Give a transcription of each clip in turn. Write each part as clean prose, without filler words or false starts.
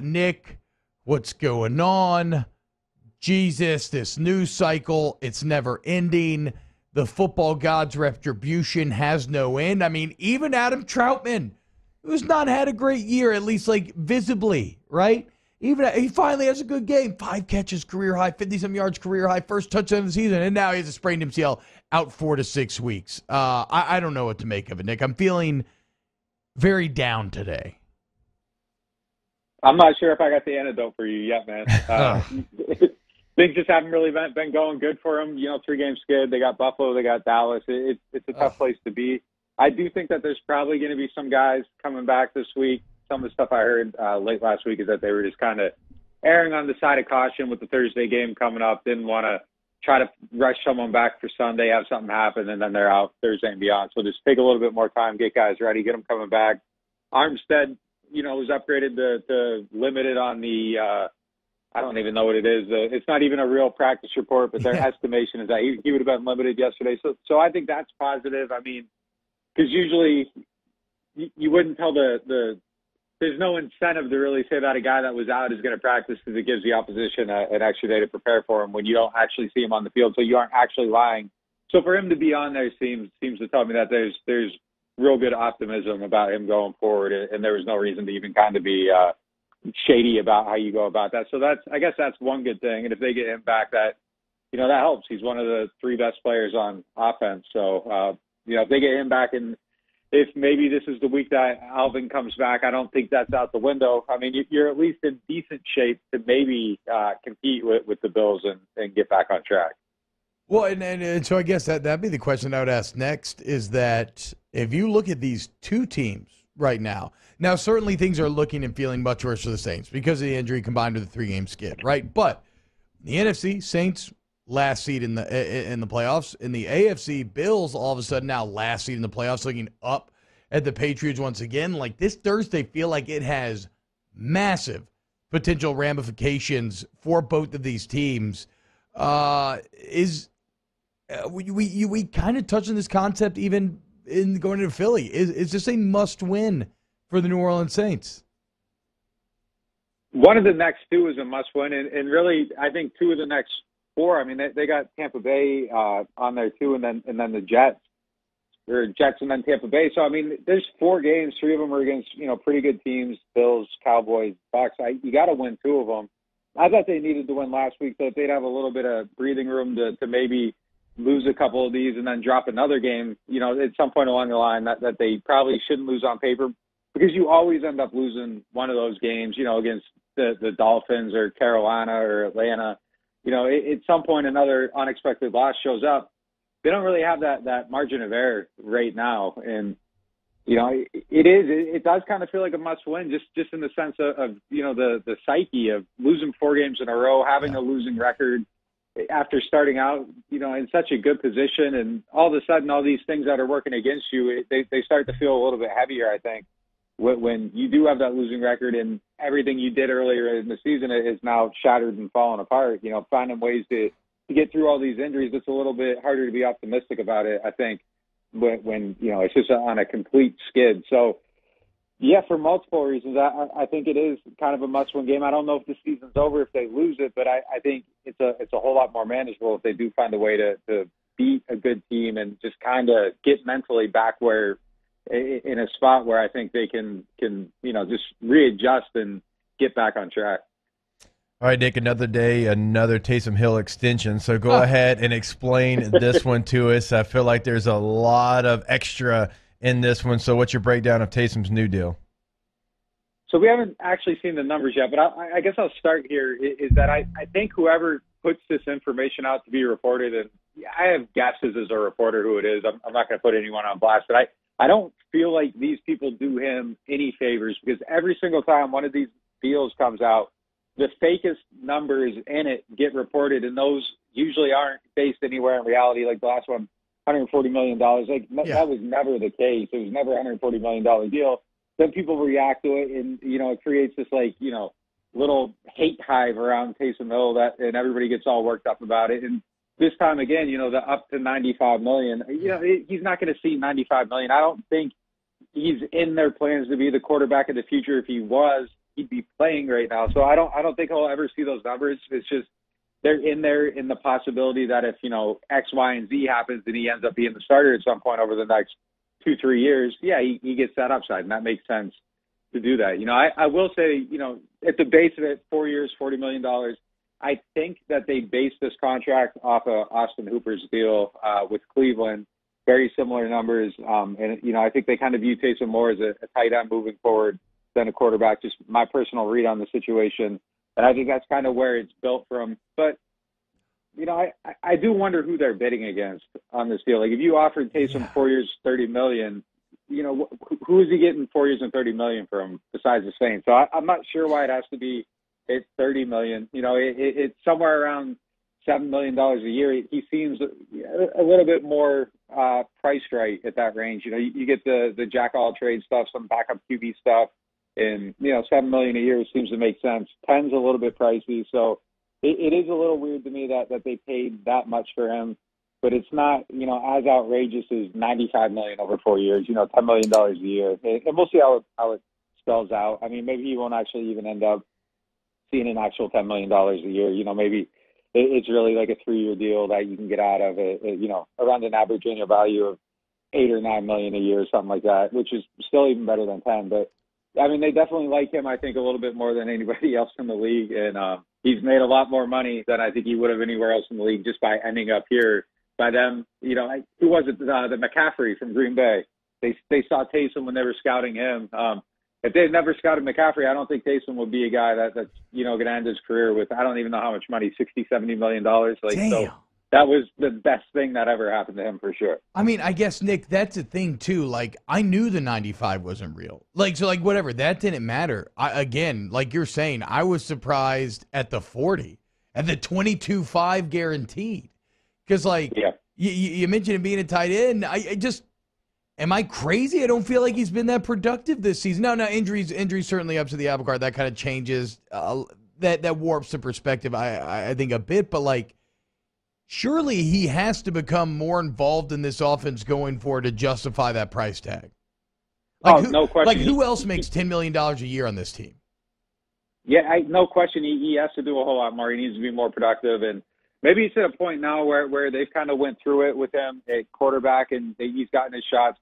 Nick, what's going on? Jesus, this news cycle, it's never ending. The football god's retribution has no end. I mean, even Adam Troutman, who's not had a great year, at least like visibly, right? Even he finally has a good game. 5 catches, career high, 50-some yards, career high, first touchdown of the season, and now he has a sprained MCL, out 4 to 6 weeks. I don't know what to make of it, Nick. I'm feeling very down today. I'm not sure if I got the antidote for you yet, man. Things just haven't really been going good for them. 3-game skid. They got Buffalo. They got Dallas. It's a tough place to be. I do think that there's probably going to be some guys coming back this week. Some of the stuff I heard late last week is that they were just kind of erring on the side of caution with the Thursday game coming up. Didn't want to try to rush someone back for Sunday, have something happen, and then they're out Thursday and beyond. So just take a little bit more time, get guys ready, get them coming back. Armstead, was upgraded to limited on the I don't even know what it is. It's not even a real practice report, but their estimation is that he would have been limited yesterday. So I think that's positive. I mean, because usually you wouldn't tell there's no incentive to really say that a guy that was out is going to practice because it gives the opposition an extra day to prepare for him when you don't actually see him on the field. So you aren't actually lying. So for him to be on there seems to tell me that there's real good optimism about him going forward, and there was no reason to even kind of be shady about how you go about that. So I guess that's one good thing. And if they get him back, that helps. He's one of the 3 best players on offense. So, if they get him back, and if maybe this is the week that Alvin comes back, I don't think that's out the window. I mean, you're at least in decent shape to maybe compete with the Bills and get back on track. Well, and so I guess that'd be the question I would ask next, is that if you look at these 2 teams right now certainly things are looking and feeling much worse for the Saints because of the injury combined with the 3-game skid, right? But the NFC, Saints, last seed in the playoffs. In the AFC, Bills, all of a sudden now last seed in the playoffs, looking up at the Patriots once again. Like this Thursday, feel like it has massive potential ramifications for both of these teams. We kind of touched on this concept even in going into Philly. Is this a must-win for the New Orleans Saints? One of the next 2 is a must-win, and really, I think 2 of the next 4. I mean, they got Tampa Bay on there too, and then the Jets, or Jets and then Tampa Bay. So I mean, there's 4 games. 3 of them are against pretty good teams: Bills, Cowboys, Bucs. You got to win 2 of them. I thought they needed to win last week so that they'd have a little bit of breathing room to maybe lose a couple of these and then drop another game, at some point along the line that they probably shouldn't lose on paper, because you always end up losing one of those games, against the Dolphins or Carolina or Atlanta. At some point another unexpected loss shows up. They don't really have that margin of error right now. And, it does kind of feel like a must win just in the sense of the psyche of losing 4 games in a row, having a losing record after starting out, in such a good position, and all of a sudden all these things that are working against you, they start to feel a little bit heavier, I think, when you do have that losing record and everything you did earlier in the season is now shattered and falling apart. Finding ways to get through all these injuries, it's a little bit harder to be optimistic about it, I think, when it's just on a complete skid. So, yeah, for multiple reasons, I think it is kind of a must-win game. I don't know if the season's over if they lose it, but I think it's a whole lot more manageable if they do find a way to beat a good team and just kind of get mentally back where in a spot where I think they can just readjust and get back on track. All right, Nick, another day, another Taysom Hill extension. So go ahead and explain this one to us. I feel like there's a lot of extra in this one. So what's your breakdown of Taysom's new deal? So we haven't actually seen the numbers yet, but I guess I'll start here, is that I think whoever puts this information out to be reported, and I have guesses as a reporter who it is. I'm not going to put anyone on blast, but I don't feel like these people do him any favors, because every single time one of these deals comes out, the fakest numbers in it get reported, and those usually aren't based anywhere in reality. Like the last one, $140 million. That was never the case. It was never a $140 million deal. Then people react to it, and, it creates this, little hate hive around Taysom Hill and everybody gets all worked up about it. And this time again, the up to $95 million, he's not going to see $95 million. I don't think he's in their plans to be the quarterback of the future. If he was, he'd be playing right now. So I don't think he'll ever see those numbers. It's just they're in there in the possibility that if, X, Y, and Z happens and he ends up being the starter at some point over the next 2-3 years, yeah, he gets that upside, and that makes sense to do that. I will say, at the base of it, 4 years, $40 million. I think that they based this contract off of Austin Hooper's deal with Cleveland, very similar numbers. And I think they kind of view Taysom more as a tight end moving forward than a quarterback, just my personal read on the situation. And I think that's kind of where it's built from. But, I do wonder who they're bidding against on this deal. Like, if you offered Taysom 4 years, $30 million, who is he getting 4 years and $30 million from besides the Saints? So I'm not sure why it has to be at $30 million. It's somewhere around $7 million a year. He seems a little bit more priced right at that range. You get the jack all trade stuff, some backup QB stuff, and $7 million a year seems to make sense. 10's a little bit pricey, so it is a little weird to me that they paid that much for him. But it's not, as outrageous as $95 million over 4 years. $10 million a year, and we'll see how it spells out. I mean, maybe he won't actually even end up seeing an actual $10 million a year. Maybe it's really like a 3-year deal that you can get out of it. Around an average annual value of $8 or $9 million a year, something like that, which is still even better than 10. But I mean, they definitely like him, I think, a little bit more than anybody else in the league, and he's made a lot more money than I think he would have anywhere else in the league just by ending up here. By them, who was it? The McCaffrey from Green Bay. They saw Taysom when they were scouting him. If they had never scouted McCaffrey, I don't think Taysom would be a guy that's going to end his career with, I don't even know how much money, $60-70 million. Damn. So that was the best thing that ever happened to him for sure. I mean, I guess, Nick, that's the thing too. Like, I knew the 95 wasn't real. Whatever, that didn't matter. Again, like you're saying, I was surprised at the 40 and the 22.5 guaranteed. Because, you mentioned him being a tight end. Am I crazy? I don't feel like he's been that productive this season. No, injuries certainly up to the apple cart. That kind of changes, that warps the perspective, I think, a bit. But, surely he has to become more involved in this offense going forward to justify that price tag. No question. Who else makes $10 million a year on this team? Yeah, no question. He has to do a whole lot more. He needs to be more productive, and maybe he's at a point now where they've kind of went through it with him at quarterback, and he's gotten his shots.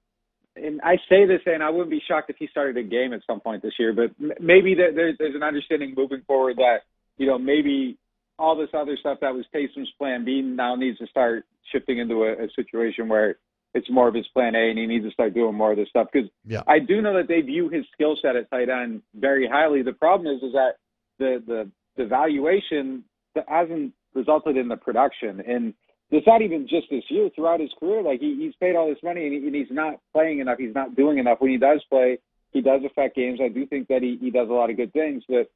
And I say this, and I wouldn't be shocked if he started a game at some point this year, but maybe there's an understanding moving forward that, maybe all this other stuff that was Taysom's plan B now needs to start shifting into a situation where it's more of his plan A, and he needs to start doing more of this stuff. Because I do know that they view his skill set at tight end very highly. The problem is that the valuation that hasn't resulted in the production. And it's not even just this year. Throughout his career, he's paid all this money and he's not playing enough. He's not doing enough. When he does play, he does affect games. I do think that he does a lot of good things. But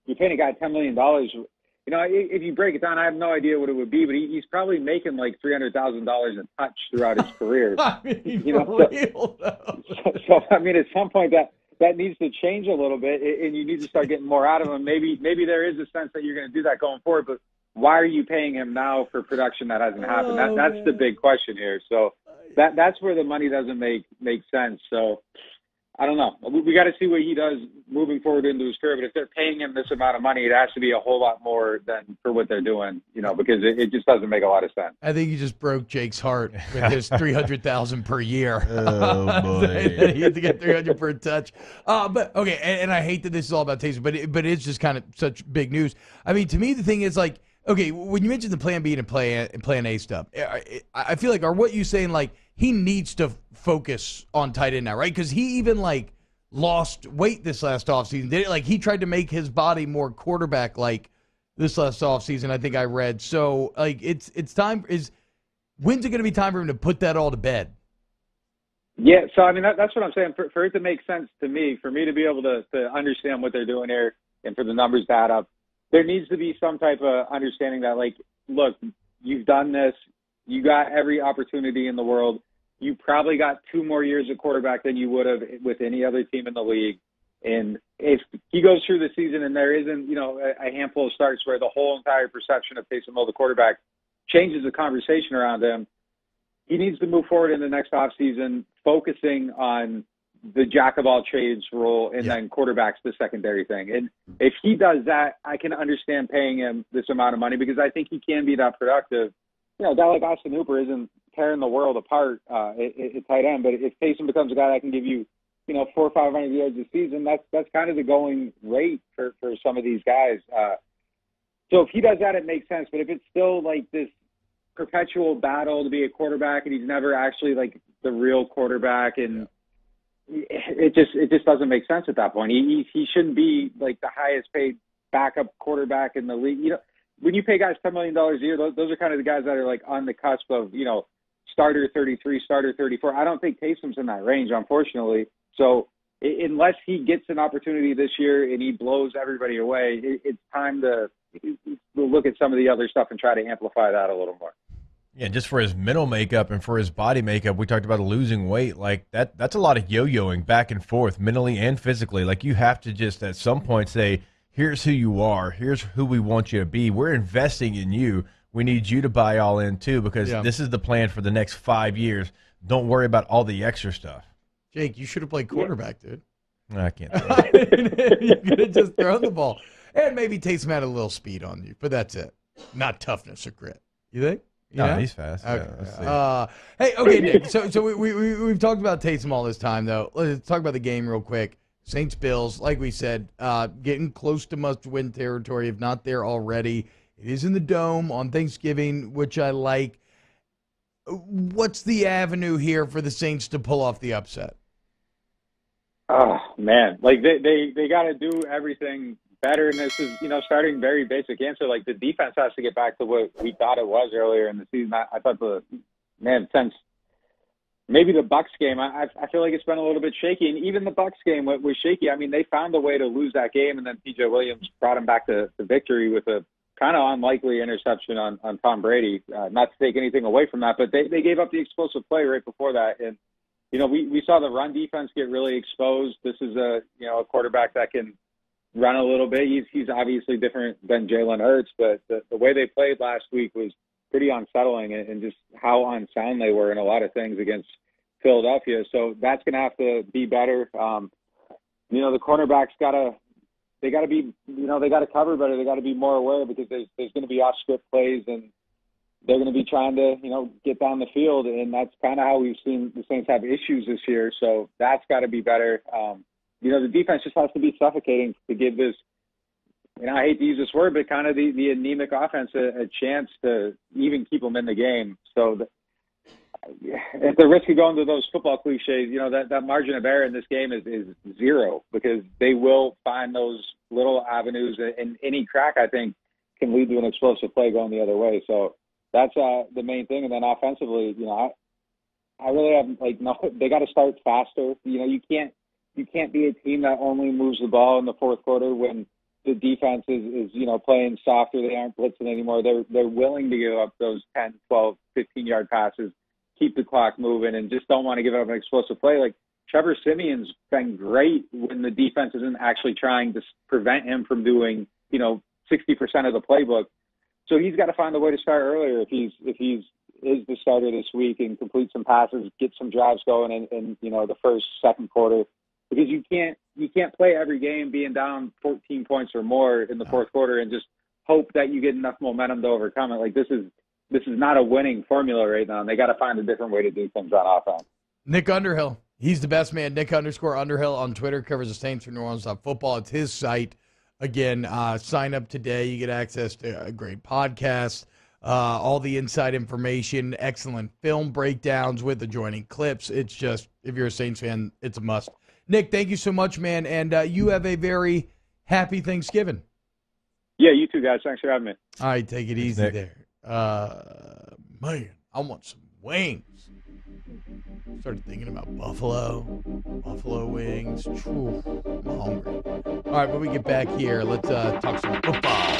you're paying a guy $10 million. If you break it down, I have no idea what it would be, but he's probably making like $300,000 a touch throughout his career. I mean, real, though. So, I mean, at some point that needs to change a little bit, and you need to start getting more out of him. Maybe there is a sense that you're going to do that going forward, but why are you paying him now for production that hasn't happened? That's the big question here. So that's where the money doesn't make sense. So I don't know. We got to see what he does moving forward into his career. But if they're paying him this amount of money, it has to be a whole lot more than for what they're doing, because it just doesn't make a lot of sense. I think you just broke Jake's heart with his $300,000 per year. Oh boy, he had to get $300 per touch. But okay, and I hate that this is all about Taysom, but it's just kind of such big news. I mean, to me, the thing is okay, when you mentioned the plan B and plan A stuff, I feel like, are what you saying he needs to focus on tight end now, right? Because he even lost weight this last offseason. Did it? He tried to make his body more quarterback-like this last offseason, I think I read. So it's time. When's it going to be time for him to put that all to bed? Yeah, so I mean that's what I'm saying. For it to make sense to me, for me to be able to understand what they're doing here, and for the numbers to add up, there needs to be some type of understanding that, look, you've done this. You got every opportunity in the world. You probably got 2 more years at quarterback than you would have with any other team in the league. And if he goes through the season and there isn't, a handful of starts where the whole entire perception of Taysom Hill, the quarterback, changes the conversation around him, he needs to move forward in the next offseason, focusing on the jack of all trades role, and then quarterback's the secondary thing. And if he does that, I can understand paying him this amount of money because I think he can be that productive. You know, a guy like Austin Hooper isn't tearing the world apart at tight end, but if Taysom becomes a guy that can give you, 400 or 500 yards a season, that's kind of the going rate for some of these guys. So if he does that, it makes sense. But if it's still like this perpetual battle to be a quarterback and he's never actually like the real quarterback, and it just doesn't make sense at that point. He shouldn't be like the highest paid backup quarterback in the league. You know, when you pay guys $10 million a year, those are kind of the guys that are like on the cusp of, starter 33, starter 34. I don't think Taysom's in that range, unfortunately. So unless he gets an opportunity this year and he blows everybody away, it's time to look at some of the other stuff and try to amplify that a little more. Yeah, just for his mental makeup and for his body makeup, we talked about losing weight. Like that's a lot of yo-yoing back and forth, mentally and physically. Like you have to just at some point say, here's who you are. Here's who we want you to be. We're investing in you. We need you to buy all in too, because this is the plan for the next 5 years. Don't worry about all the extra stuff. Jake, you should have played quarterback, dude. I can't. You could have just thrown the ball. And maybe Taysom had a little speed on you, but that's it. Not toughness or grit. You think? No, he's fast. Okay. Yeah, hey, okay, Nick. So we've talked about Taysom all this time, though. Let's talk about the game real quick. Saints Bills, like we said, getting close to must-win territory, if not there already. It is in the Dome on Thanksgiving, which I like. What's the avenue here for the Saints to pull off the upset? Oh, man. Like, they got to do everything better, and this is, starting very basic answer. Like, the defense has to get back to what we thought it was earlier in the season. I thought since maybe the Bucs game, I feel like it's been a little bit shaky, and even the Bucs game was shaky. I mean, they found a way to lose that game, and then P.J. Williams brought them back to victory with a kind of unlikely interception on Tom Brady. Not to take anything away from that, but they gave up the explosive play right before that, and we saw the run defense get really exposed. This is a quarterback that can run a little bit. He's obviously different than Jalen Hurts, but the way they played last week was pretty unsettling, and just how unsound they were in a lot of things against Philadelphia. So that's going to have to be better. The cornerbacks they got to cover better. They got to be more aware, because there's going to be off script plays, and they're going to be trying to, get down the field. And that's kind of how we've seen the Saints have issues this year. So that's got to be better. The defense just has to be suffocating to give this, I hate to use this word, but kind of the anemic offense a chance to even keep them in the game. So at the risk of going to those football cliches, that margin of error in this game is zero, because they will find those little avenues, and any crack, I think, can lead to an explosive play going the other way. So that's the main thing. And then offensively, I really have they got to start faster. You can't be a team that only moves the ball in the fourth quarter when the defense is playing softer. They aren't blitzing anymore. They're willing to give up those 10, 12, 15-yard passes, keep the clock moving, and just don't want to give up an explosive play. Like, Trevor Siemian's been great when the defense isn't actually trying to prevent him from doing, 60% of the playbook. So he's got to find a way to start earlier if he's is the starter this week, and complete some passes, get some drives going in the first, second quarter, because you can't play every game being down 14 points or more in the fourth quarter and just hope that you get enough momentum to overcome it. Like, this is not a winning formula right now, and they got to find a different way to do things on offense. Nick Underhill, he's the best man. Nick_Underhill on Twitter, covers the Saints for New Orleans football. It's his site. Again, sign up today. You get access to a great podcast, all the inside information, excellent film breakdowns with adjoining clips. It's just, if you're a Saints fan, it's a must. Nick, thank you so much, man, and you have a very happy Thanksgiving. Yeah, you too, guys. Thanks for having me. All right, take it easy there. Man, I want some wings. Started thinking about buffalo wings. Whew, I'm hungry. All right, when we get back here, let's talk some football.